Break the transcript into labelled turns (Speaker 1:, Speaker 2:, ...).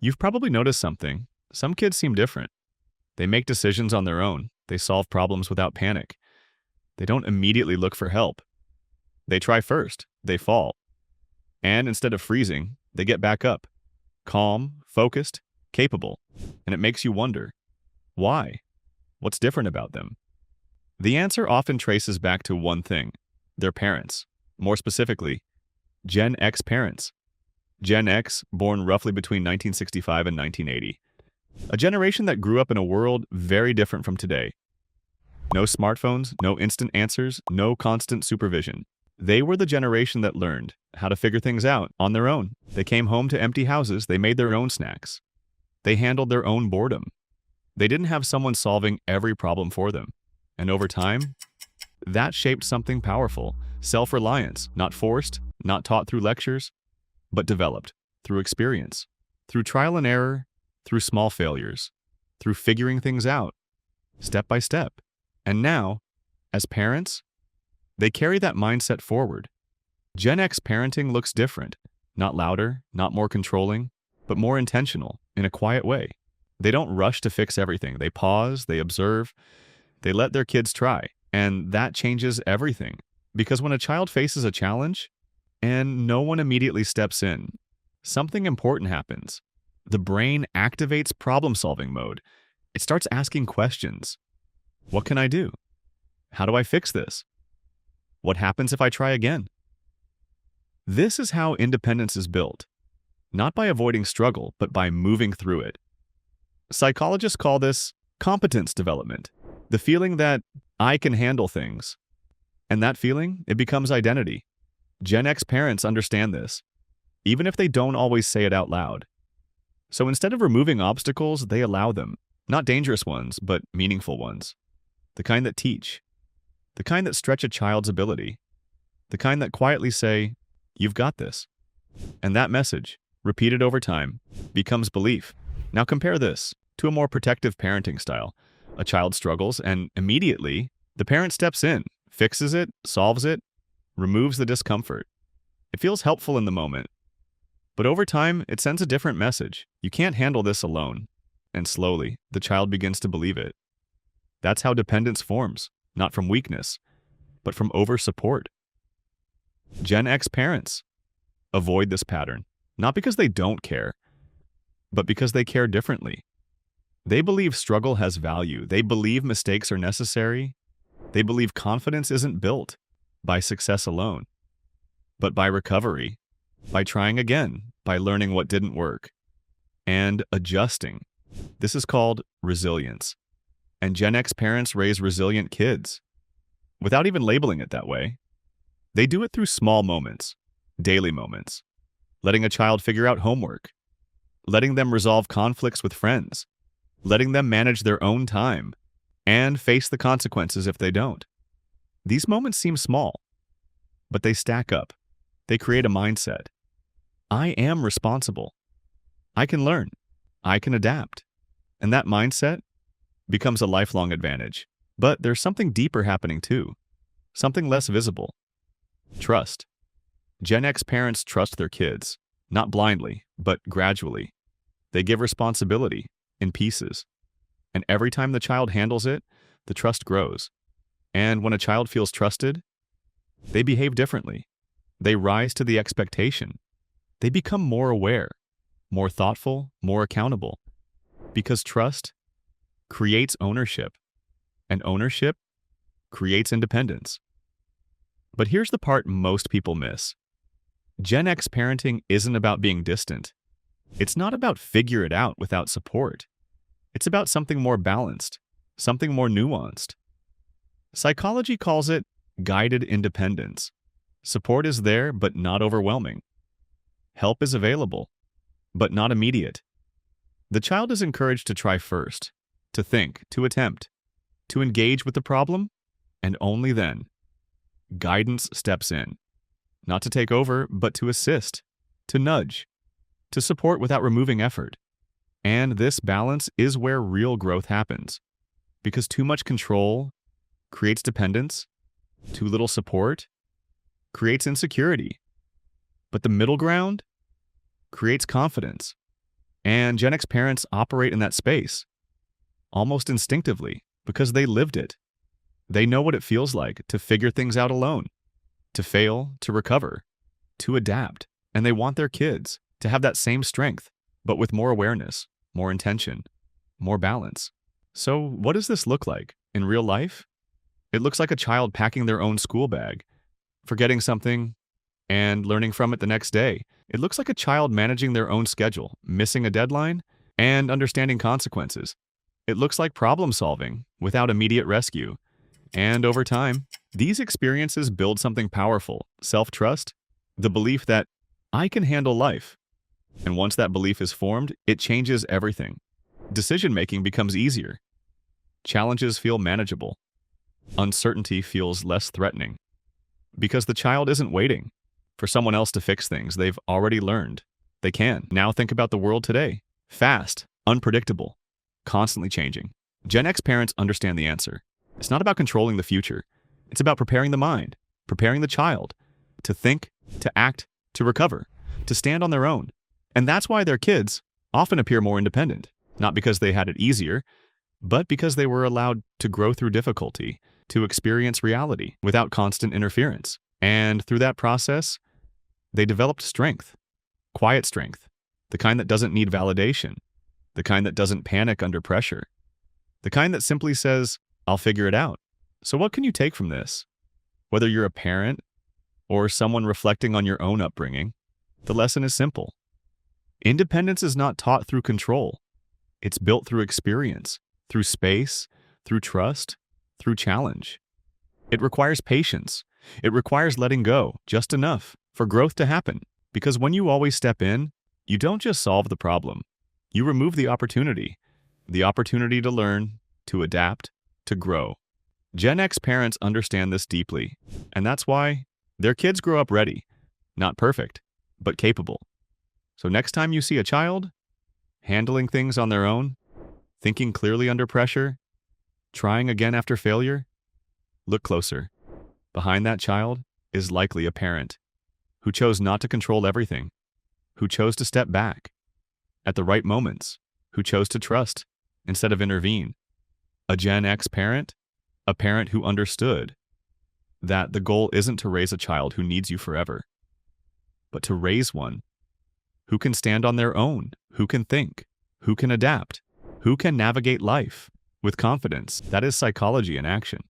Speaker 1: You've probably noticed something. Some kids seem different. They make decisions on their own. They solve problems without panic. They don't immediately look for help. They try first. They fall. And instead of freezing, they get back up. Calm, focused, capable. And it makes you wonder, why? What's different about them? The answer often traces back to one thing: their parents. More specifically, Gen X parents. Gen X, born roughly between 1965 and 1980. A generation that grew up in a world very different from today. No smartphones, no instant answers, no constant supervision. They were the generation that learned how to figure things out on their own. They came home to empty houses, they made their own snacks. They handled their own boredom. They didn't have someone solving every problem for them. And over time, that shaped something powerful: self-reliance, not forced, not taught through lectures, but developed through experience, through trial and error, through small failures, through figuring things out, step by step. And now, as parents, they carry that mindset forward. Gen X parenting looks different, not louder, not more controlling, but more intentional, in a quiet way. They don't rush to fix everything. They pause, they observe, they let their kids try. And that changes everything. Because when a child faces a challenge, and no one immediately steps in, something important happens. The brain activates problem-solving mode. It starts asking questions. What can I do? How do I fix this? What happens if I try again? This is how independence is built. Not by avoiding struggle, but by moving through it. Psychologists call this competence development. The feeling that I can handle things. And that feeling, it becomes identity. Gen X parents understand this, even if they don't always say it out loud. So instead of removing obstacles, they allow them. Not dangerous ones, but meaningful ones. The kind that teach. The kind that stretch a child's ability. The kind that quietly say, "You've got this." And that message, repeated over time, becomes belief. Now compare this to a more protective parenting style. A child struggles, and immediately, the parent steps in, fixes it, solves it, removes the discomfort. It feels helpful in the moment. But over time, it sends a different message. You can't handle this alone. And slowly, the child begins to believe it. That's how dependence forms, not from weakness, but from over-support. Gen X parents avoid this pattern, not because they don't care, but because they care differently. They believe struggle has value. They believe mistakes are necessary. They believe confidence isn't built by success alone, but by recovery, by trying again, by learning what didn't work, and adjusting. This is called resilience. And Gen X parents raise resilient kids without even labeling it that way. They do it through small moments, daily moments, letting a child figure out homework, letting them resolve conflicts with friends, letting them manage their own time, and face the consequences if they don't. These moments seem small, but they stack up. They create a mindset. I am responsible. I can learn. I can adapt. And that mindset becomes a lifelong advantage. But there's something deeper happening too. Something less visible. Trust. Gen X parents trust their kids, not blindly, but gradually. They give responsibility in pieces. And every time the child handles it, the trust grows. And when a child feels trusted, they behave differently. They rise to the expectation. They become more aware, more thoughtful, more accountable. Because trust creates ownership, and ownership creates independence. But here's the part most people miss. Gen X parenting isn't about being distant. It's not about figure it out without support. It's about something more balanced, something more nuanced. Psychology calls it guided independence. Support is there, but not overwhelming. Help is available, but not immediate. The child is encouraged to try first, to think, to attempt, to engage with the problem, and only then, guidance steps in. Not to take over, but to assist, to nudge, to support without removing effort. And this balance is where real growth happens. Because too much control creates dependence, too little support creates insecurity. But the middle ground creates confidence. And Gen X parents operate in that space almost instinctively because they lived it. They know what it feels like to figure things out alone, to fail, to recover, to adapt. And they want their kids to have that same strength, but with more awareness, more intention, more balance. So, what does this look like in real life? It looks like a child packing their own school bag, forgetting something, and learning from it the next day. It looks like a child managing their own schedule, missing a deadline, and understanding consequences. It looks like problem solving without immediate rescue. And over time, these experiences build something powerful: self-trust, the belief that I can handle life. And once that belief is formed, it changes everything. Decision-making becomes easier. Challenges feel manageable. Uncertainty feels less threatening. Because the child isn't waiting for someone else to fix things they've already learned. They can. Now think about the world today. Fast, unpredictable, constantly changing. Gen X parents understand the answer. It's not about controlling the future. It's about preparing the mind, preparing the child to think, to act, to recover, to stand on their own. And that's why their kids often appear more independent, not because they had it easier, but because they were allowed to grow through difficulty, to experience reality without constant interference. And through that process, they developed strength, quiet strength, the kind that doesn't need validation, the kind that doesn't panic under pressure, the kind that simply says, I'll figure it out. So what can you take from this? Whether you're a parent or someone reflecting on your own upbringing, the lesson is simple. Independence is not taught through control. It's built through experience, through space, through trust, through challenge. It requires patience. It requires letting go just enough for growth to happen. Because when you always step in, you don't just solve the problem. You remove the opportunity to learn, to adapt, to grow. Gen X parents understand this deeply, and that's why their kids grow up ready, not perfect, but capable. So next time you see a child handling things on their own, thinking clearly under pressure, trying again after failure, look closer. Behind that child is likely a parent who chose not to control everything, who chose to step back at the right moments, who chose to trust instead of intervene. A Gen X parent, a parent who understood that the goal isn't to raise a child who needs you forever, but to raise one who can stand on their own, who can think, who can adapt, who can navigate life with confidence. That is psychology in action.